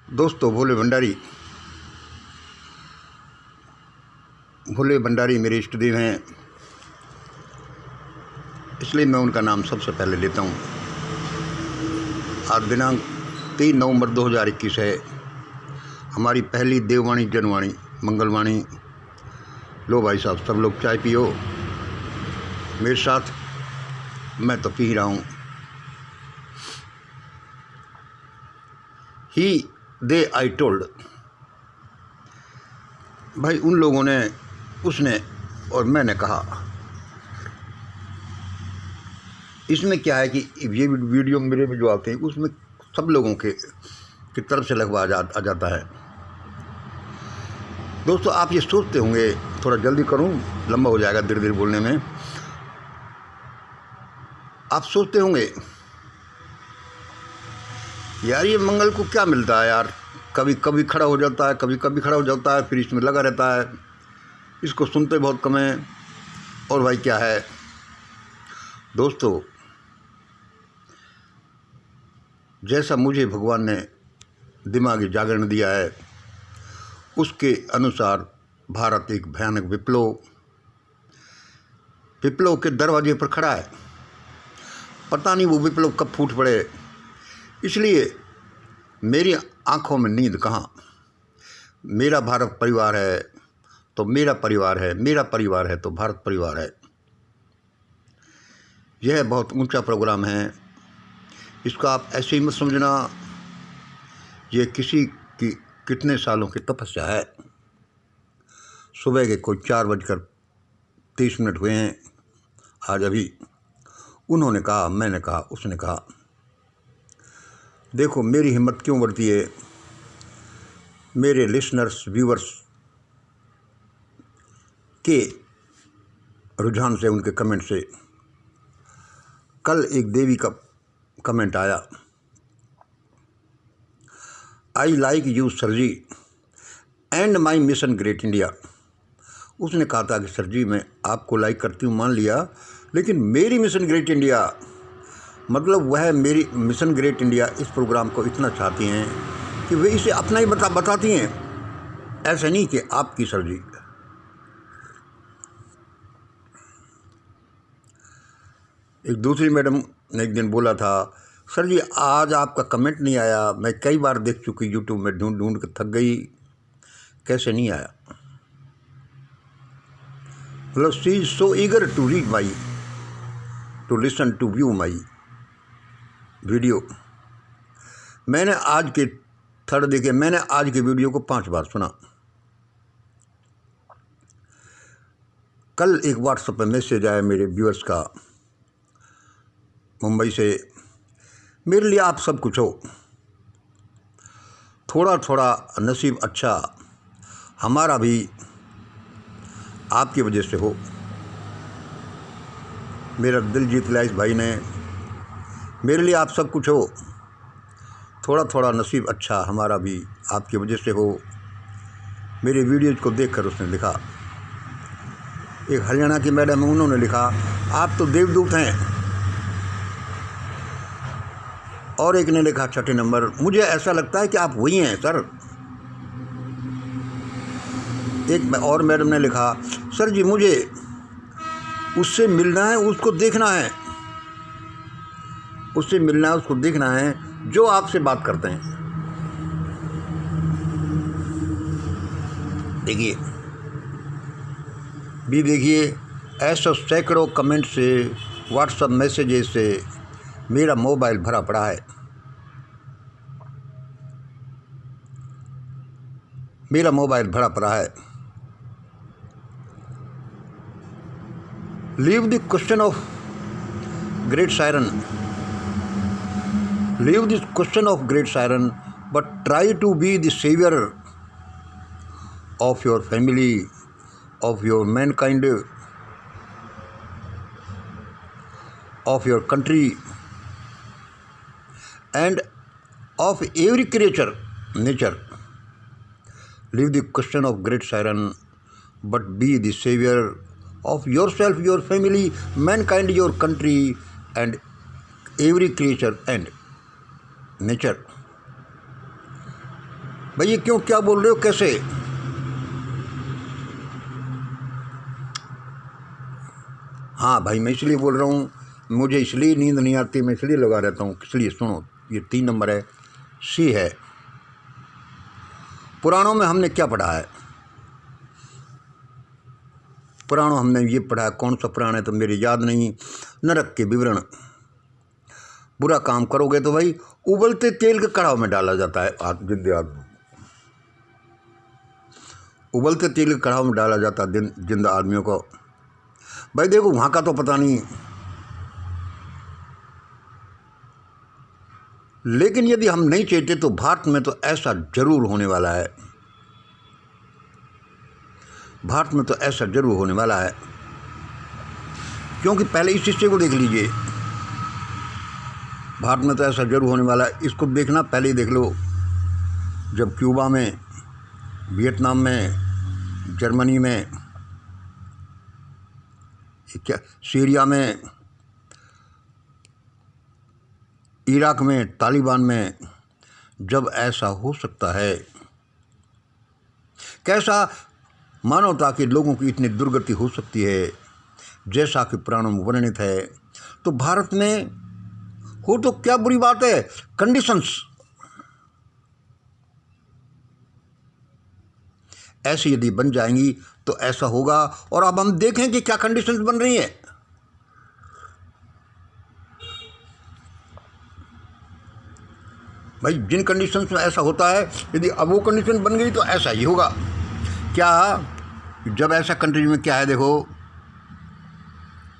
दोस्तों, भोले भंडारी मेरे इष्ट देव हैं, इसलिए मैं उनका नाम सबसे पहले लेता हूँ। आज दिनांक 3 नवंबर 2021 है। हमारी पहली देववाणी जनवाणी मंगलवाणी। लो भाई साहब, सब लोग चाय पियो मेरे साथ। मैं तो पी रहा हूँ। ही दे आई टोल्ड, भाई उन लोगों ने, उसने और मैंने कहा। इसमें क्या है कि ये वीडियो मेरे में जो आते हैं उसमें सब लोगों की तरफ से लगवा आ जाता है। दोस्तों, आप ये सोचते होंगे, थोड़ा जल्दी करूं, लंबा हो जाएगा धीरे धीरे बोलने में। आप सोचते होंगे यार ये मंगल को क्या मिलता है यार, कभी कभी खड़ा हो जाता है, कभी कभी खड़ा हो जाता है, फिर इसमें लगा रहता है, इसको सुनते बहुत कम है। और भाई क्या है दोस्तों, जैसा मुझे भगवान ने दिमागी जागरण दिया है उसके अनुसार भारत एक भयानक विप्लव के दरवाजे पर खड़ा है। पता नहीं वो विप्लव कब फूट पड़े, इसलिए मेरी आंखों में नींद कहाँ। मेरा भारत परिवार है तो मेरा परिवार है, मेरा परिवार है तो भारत परिवार है। यह बहुत ऊंचा प्रोग्राम है, इसका आप ऐसे ही मत समझना। ये किसी की कितने सालों की तपस्या है। सुबह के कोई 4:30 हुए हैं आज। अभी उन्होंने कहा, मैंने कहा, उसने कहा। देखो मेरी हिम्मत क्यों बढ़ती है, मेरे लिसनर्स व्यूअर्स के रुझान से, उनके कमेंट से। कल एक देवी का कमेंट आया, I like you sir ji and my mission great India. उसने कहा था कि सर जी मैं आपको लाइक करती हूँ, मान लिया, लेकिन मेरी मिशन ग्रेट इंडिया, मतलब वह मेरी मिशन ग्रेट इंडिया इस प्रोग्राम को इतना चाहती हैं कि वे इसे अपना ही बताती हैं, ऐसे नहीं कि आपकी सर जी। एक दूसरी मैडम ने एक दिन बोला था, सर जी आज आपका कमेंट नहीं आया, मैं कई बार देख चुकी, यूट्यूब में ढूंढ के थक गई, कैसे नहीं आया। मतलब she is so eager to read my, to listen, to view my video. मैंने आज के वीडियो को 5 बार सुना। कल एक व्हाट्सएप पे मैसेज आया मेरे व्यूअर्स का, मुंबई से, मेरे लिए आप सब कुछ हो, थोड़ा थोड़ा नसीब अच्छा हमारा भी आपकी वजह से हो। मेरा दिल जीत लिया इस भाई ने। मेरे लिए आप सब कुछ हो, थोड़ा थोड़ा नसीब अच्छा हमारा भी आपकी वजह से हो। मेरे वीडियोज़ को देखकर उसने लिखा। एक हरियाणा की मैडम है, उन्होंने लिखा, आप तो देवदूत हैं। और एक ने लिखा 6 नंबर, मुझे ऐसा लगता है कि आप वही हैं सर। एक और मैडम ने लिखा, सर जी मुझे उससे मिलना है, उसको देखना है, उससे मिलना है, उसको देखना है जो आपसे बात करते हैं। देखिए ऐसा सैकड़ों कमेंट से, व्हाट्सएप मैसेजेस से मेरा मोबाइल भरा पड़ा है। मेरा मोबाइल भरा पड़ा है। Leave the question of great siren, leave the question of great siren, but try to be the saviour of your family, of your mankind, of your country and of every creature, nature. Leave the question of great siren, but be the savior of yourself, your family, mankind, your country, and every creature and nature. भाई ये क्यों, क्या बोल रहे हो, कैसे? हाँ भाई, मैं इसलिए बोल रहा हूँ, मुझे इसलिए नींद नहीं आती, मैं इसलिए लगा रहता हूँ। इसलिए सुनो, ये 3 नंबर है, सी है। पुराणों में हमने क्या पढ़ा है? पुराणों हमने ये पढ़ा है, कौन सा पुराण है तो मेरे याद नहीं। नरक के विवरण। बुरा काम करोगे तो भाई उबलते तेल के कड़ाव में डाला जाता है जिंदा आदमी। उबलते तेल के कड़ाव में डाला जाता है जिंदा आदमियों को। भाई देखो, वहाँ का तो पता नहीं, लेकिन यदि हम नहीं चाहते तो भारत में तो ऐसा जरूर होने वाला है। भारत में तो ऐसा जरूर होने वाला है, क्योंकि पहले इस हिस्से को देख लीजिए। भारत में तो ऐसा जरूर होने वाला है, इसको देखना, पहले ही देख लो। जब क्यूबा में, वियतनाम में, जर्मनी में, क्या सीरिया में, इराक में, तालिबान में, जब ऐसा हो सकता है, कैसा मानवता के लोगों की इतनी दुर्गति हो सकती है, जैसा कि पुराणों में वर्णित है, तो भारत में हो तो क्या बुरी बात है। कंडीशंस ऐसी यदि बन जाएंगी तो ऐसा होगा। और अब हम देखें कि क्या कंडीशंस बन रही हैं। भाई जिन कंडीशंस में ऐसा होता है, यदि अब वो कंडीशन बन गई तो ऐसा ही होगा। क्या, जब ऐसा कंट्री में क्या है, देखो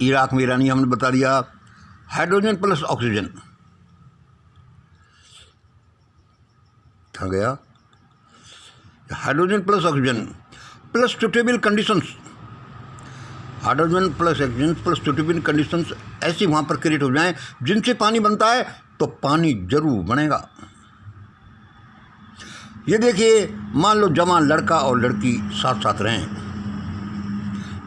इराक में यूरेनियम हमने बता दिया, हाइड्रोजन प्लस ऑक्सीजन, कहाँ गया, hydrogen plus oxygen plus suitable conditions, hydrogen plus oxygen plus suitable conditions ऐसी वहाँ पर क्रिएट हो जाएं जिनसे पानी बनता है, तो पानी जरूर बनेगा। ये देखिए, मान लो जवान लड़का और लड़की साथ साथ रहें,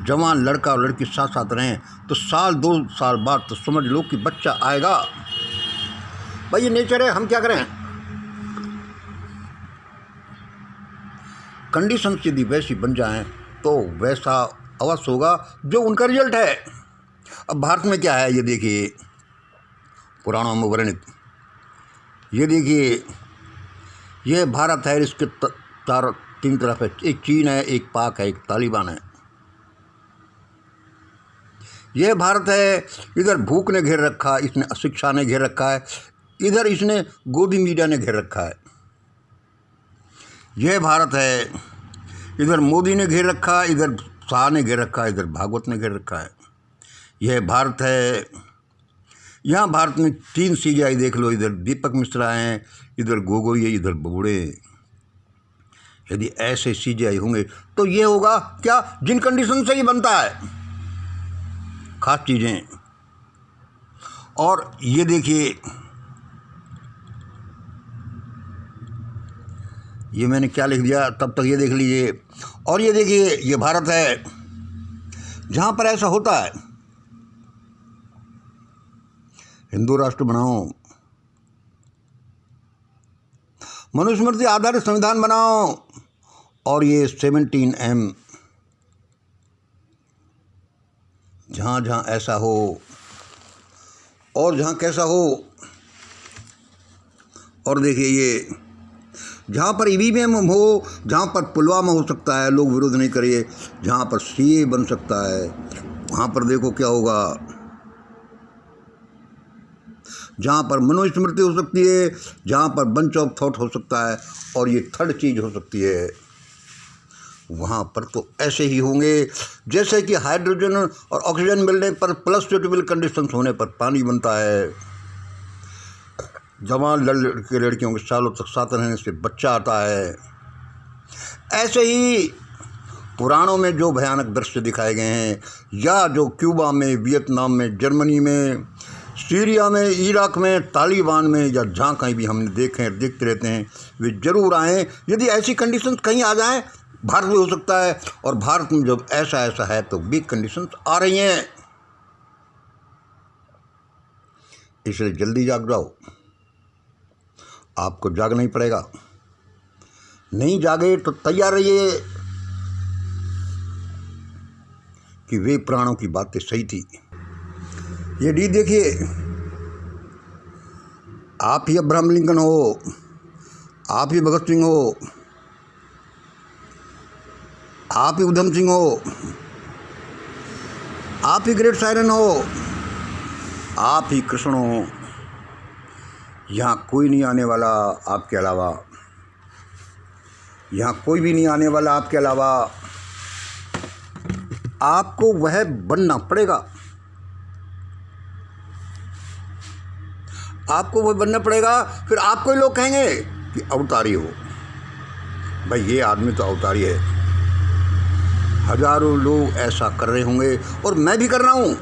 जवान लड़का और लड़की साथ साथ रहें, तो साल 2 साल बाद तो समझ लो कि बच्चा आएगा। भाई ये नेचर है, हम क्या करें। कंडीशंस यदि वैसी बन जाएं तो वैसा अवश्य होगा जो उनका रिजल्ट है। अब भारत में क्या है, ये देखिए, पुराणों में वर्णित, ये देखिए, यह भारत है, इसके 3 तरफ है, एक चीन है, एक पाक है, एक तालिबान है। यह भारत है, इधर भूख ने घेर रखा है, इसने अशिक्षा ने घेर रखा है, इधर इसने गोदी मीडिया ने घेर रखा है। यह भारत है, इधर मोदी ने घेर रखा है, इधर शाह ने घेर रखा है, इधर भागवत ने घेर रखा है। यह भारत है, यहाँ भारत में 3 CBI देख लो, इधर दीपक मिश्रा हैं, इधर गोगोई है, इधर बबूड़े। यदि ऐसे CBI होंगे तो ये होगा क्या, जिन कंडीशन से ही बनता है खास चीज़ें। और ये देखिए, ये मैंने क्या लिख दिया, तब तक ये देख लीजिए। और ये देखिए, ये भारत है जहाँ पर ऐसा होता है, हिंदू राष्ट्र बनाओ, मनुस्मृति आधारित संविधान बनाओ, और ये 17M जहाँ जहाँ ऐसा हो, और जहाँ कैसा हो। और देखिए, ये जहाँ पर EVM हो, जहाँ पर पुलवामा हो सकता है, लोग विरोध नहीं करिए, जहाँ पर CA बन सकता है, वहाँ पर देखो क्या होगा। जहाँ पर मनुस्मृति हो सकती है, जहाँ पर बंच ऑफ थॉट हो सकता है, और ये 3rd चीज़ हो सकती है, वहाँ पर तो ऐसे ही होंगे जैसे कि हाइड्रोजन और ऑक्सीजन मिलने पर प्लस सुटेबल कंडीशंस होने पर पानी बनता है। जवान लड़के लड़कियों के सालों तक साथ रहने से बच्चा आता है। ऐसे ही पुराणों में जो भयानक दृश्य दिखाए गए हैं, या जो क्यूबा में, वियतनाम में, जर्मनी में, सीरिया में, इराक में, तालिबान में, या जहाँ कहीं भी हमने देखते रहते हैं, वे जरूर आएँ। यदि ऐसी कंडीशंस कहीं आ जाएं, भारत में हो सकता है। और भारत में जब ऐसा है तो वीक कंडीशंस आ रही हैं, इसलिए जल्दी जाग जाओ। आपको जागना ही पड़ेगा, नहीं जागे तो तैयार रहिए कि वे प्राणों की बातें सही थी। ये डी देखिए, आप ही अब्राहम लिंकन हो, आप ही भगत सिंह हो, आप ही उधम सिंह हो, आप ही ग्रेट सायरन हो, आप ही कृष्ण हो। यहाँ कोई नहीं आने वाला आपके अलावा, यहाँ कोई भी नहीं आने वाला आपके अलावा। आपको वह बनना पड़ेगा, आपको वह बनना पड़ेगा। फिर आपको ही लोग कहेंगे कि अवतारी हो। भाई ये आदमी तो अवतारी है। हजारों लोग ऐसा कर रहे होंगे और मैं भी कर रहा हूँ,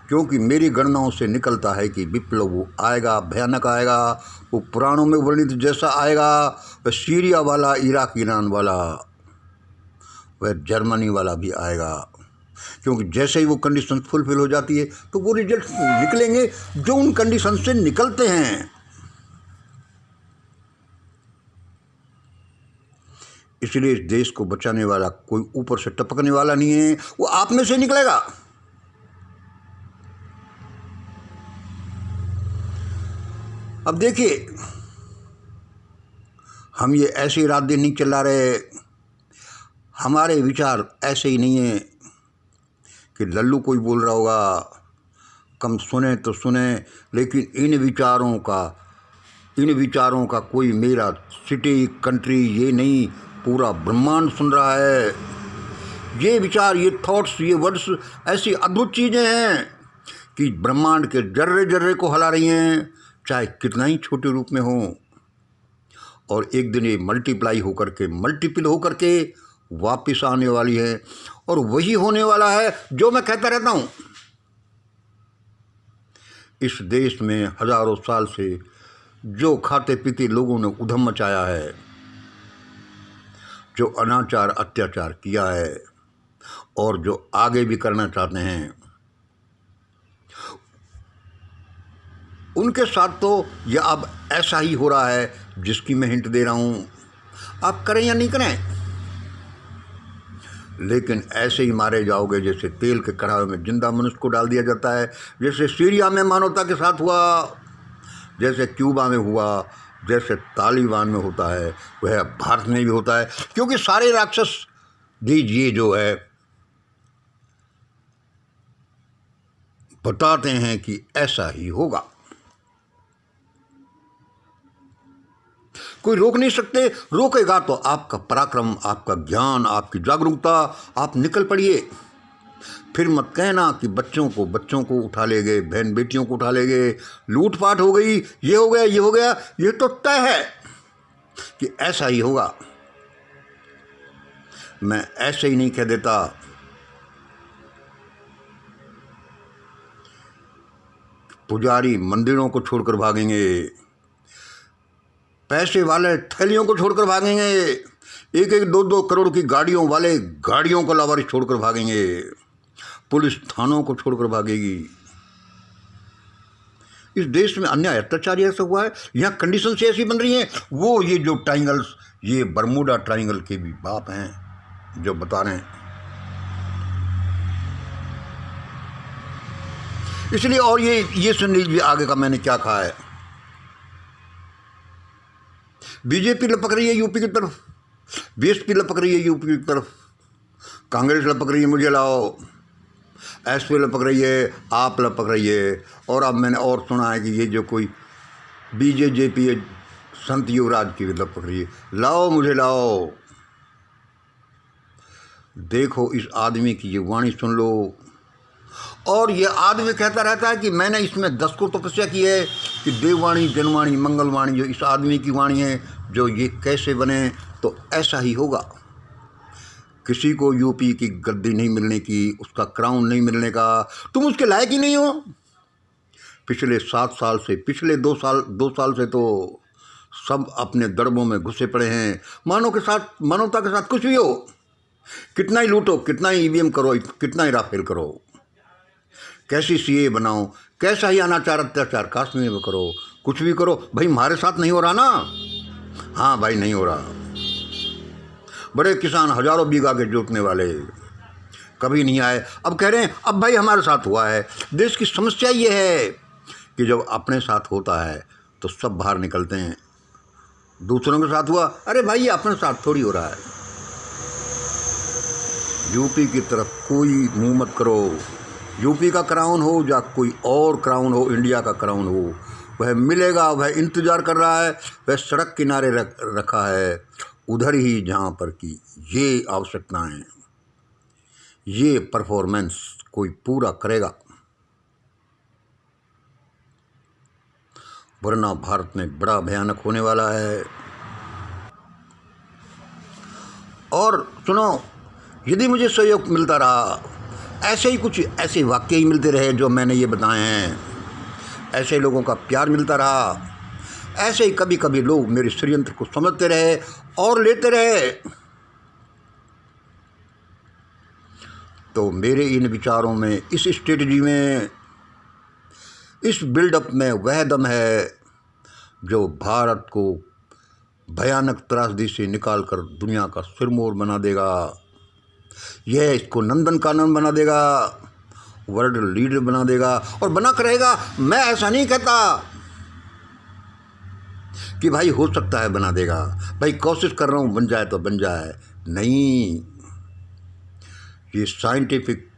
क्योंकि मेरी गणनाओं से निकलता है कि विप्लव वो आएगा, भयानक आएगा। वो पुराणों में वर्णित जैसा आएगा, वह सीरिया वाला, इराक ईरान वाला, वह जर्मनी वाला भी आएगा। क्योंकि जैसे ही वो कंडीशन फुलफिल हो जाती है तो वो रिजल्ट निकलेंगे जो उन कंडीशन से निकलते हैं। इसलिए इस देश को बचाने वाला कोई ऊपर से टपकने वाला नहीं है, वो आप में से निकलेगा। अब देखिए, हम ये ऐसे रात दिन नहीं चला रहे। हमारे विचार ऐसे ही नहीं है कि लल्लू कोई बोल रहा होगा, कम सुने तो सुने, लेकिन इन विचारों का कोई मेरा सिटी कंट्री ये नहीं, पूरा ब्रह्मांड सुन रहा है। ये विचार, ये थॉट्स, ये वर्ड्स ऐसी अद्भुत चीज़ें हैं कि ब्रह्मांड के जर्रे जर्रे को हिला रही हैं, चाहे कितना ही छोटे रूप में हो। और एक दिन ये मल्टीप्लाई होकर के, मल्टीपल होकर के वापस आने वाली है। और वही होने वाला है जो मैं कहता रहता हूँ। इस देश में हजारों साल से जो खाते पीते लोगों ने उधम मचाया है, जो अनाचार अत्याचार किया है और जो आगे भी करना चाहते हैं, उनके साथ तो यह अब ऐसा ही हो रहा है जिसकी मैं हिंट दे रहा हूँ। आप करें या नहीं करें, लेकिन ऐसे ही मारे जाओगे जैसे तेल के कढ़ाई में जिंदा मनुष्य को डाल दिया जाता है। जैसे सीरिया में मानवता के साथ हुआ, जैसे क्यूबा में हुआ, जैसे तालिबान में होता है, वह भारत में भी होता है। क्योंकि सारे राक्षस ये जो है बताते हैं कि ऐसा ही होगा। कोई रोक नहीं सकते, रोकेगा तो आपका पराक्रम, आपका ज्ञान, आपकी जागरूकता। आप निकल पड़िए। फिर मत कहना कि बच्चों को उठा ले गए, बहन बेटियों को उठा ले गए, लूटपाट हो गई, ये हो गया, ये हो गया। ये तो तय है कि ऐसा ही होगा। मैं ऐसे ही नहीं कह देता। पुजारी मंदिरों को छोड़कर भागेंगे, पैसे वाले थैलियों को छोड़कर भागेंगे, 1-1, 2-2 करोड़ की गाड़ियों वाले गाड़ियों को लावारिस छोड़कर भागेंगे, पुलिस थानों को छोड़कर भागेगी। इस देश में अन्याय अत्याचार ऐसा हुआ है, यहाँ कंडीशन से ऐसी बन रही हैं। वो ये जो ट्राइंगल्स, ये बरमूडा ट्राइंगल के भी बाप हैं जो बता रहे हैं। इसलिए और ये सुन लीजिए आगे का मैंने क्या कहा है। बीजेपी लपक रही है यूपी की तरफ, बीएसपी लपक रही है यूपी की तरफ, कांग्रेस लपक रही है मुझे लाओ, एसपी लपक रही है, आप लपक रही है। और अब मैंने और सुना है कि ये जो कोई बीजेजेपी है, संत युवराज की लपक रही है, लाओ मुझे लाओ। देखो इस आदमी की ये वाणी सुन लो। और ये आदमी कहता रहता है कि मैंने इसमें 10 को तपस्या की है कि देववाणी, जनवाणी, मंगलवाणी जो इस आदमी की वाणी है, जो ये कैसे बने तो ऐसा ही होगा। किसी को यूपी की गद्दी नहीं मिलने की, उसका क्राउन नहीं मिलने का, तुम उसके लायक ही नहीं हो। पिछले 7 साल से, पिछले 2 साल से तो सब अपने दड़बों में घुसे पड़े हैं। मानवता के साथ कुछ भी हो, कितना ही लूटो, कितना ही ईवीएम करो, कितना ही राफेल करो, कैसी सीए बनाओ, कैसा ही अनाचार अत्याचार कश्मीर में करो, कुछ भी करो, भाई हमारे साथ नहीं हो रहा ना। हाँ भाई, नहीं हो रहा। बड़े किसान हजारों बीघा के जोतने वाले कभी नहीं आए, अब कह रहे हैं अब भाई हमारे साथ हुआ है। देश की समस्या ये है कि जब अपने साथ होता है तो सब बाहर निकलते हैं, दूसरों के साथ हुआ, अरे भाई ये अपने साथ थोड़ी हो रहा है। यूपी की तरफ कोई मुंह मत करो। यूपी का क्राउन हो या कोई और क्राउन हो, इंडिया का क्राउन हो, वह मिलेगा, वह इंतज़ार कर रहा है, वह सड़क किनारे रखा है, उधर ही जहाँ पर कि ये आवश्यकताएं, ये परफॉर्मेंस कोई पूरा करेगा, वरना भारत में बड़ा भयानक होने वाला है। और सुनो, यदि मुझे सहयोग मिलता रहा, ऐसे ही कुछ ऐसे वाक्य ही मिलते रहे जो मैंने ये बताए हैं, ऐसे लोगों का प्यार मिलता रहा, ऐसे ही कभी कभी लोग मेरे षड्यंत्र को समझते रहे और लेते रहे, तो मेरे इन विचारों में, इस स्ट्रेटजी में, इस बिल्डअप में वह दम है जो भारत को भयानक त्रासदी से निकालकर दुनिया का सिरमौर बना देगा। यह इसको नंदन कानन बना देगा, वर्ल्ड लीडर बना देगा, और बना कर रहेगा। मैं ऐसा नहीं कहता कि भाई हो सकता है बना देगा, भाई कोशिश कर रहा हूँ बन जाए तो बन जाए, नहीं। ये साइंटिफिक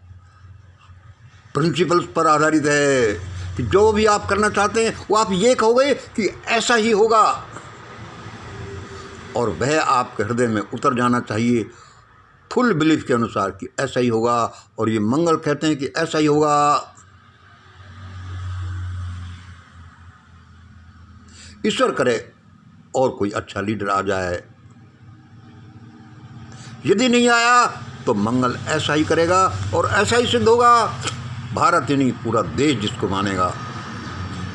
प्रिंसिपल्स पर आधारित है कि जो भी आप करना चाहते हैं वो आप ये कहोगे कि ऐसा ही होगा, और वह आपके हृदय में उतर जाना चाहिए फुल बिलीफ के अनुसार कि ऐसा ही होगा। और ये मंगल कहते हैं कि ऐसा ही होगा। ईश्वर करे और कोई अच्छा लीडर आ जाए, यदि नहीं आया तो मंगल ऐसा ही करेगा और ऐसा ही सिद्ध होगा। भारत ही नहीं, पूरा देश जिसको मानेगा।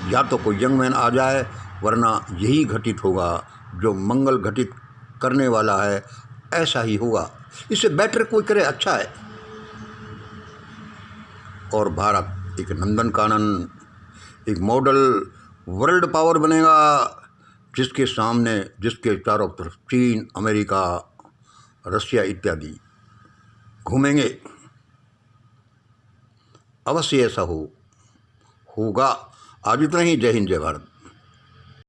या तो कोई यंग मैन आ जाए, वरना यही घटित होगा जो मंगल घटित करने वाला है, ऐसा ही होगा। इससे बेटर कोई करे, अच्छा है। और भारत एक नंदन कानन, एक मॉडल वर्ल्ड पावर बनेगा, जिसके सामने, जिसके चारों तरफ चीन, अमेरिका, रशिया इत्यादि घूमेंगे। अवश्य ऐसा होगा। आज इतना ही। जय हिंद, जय भारत।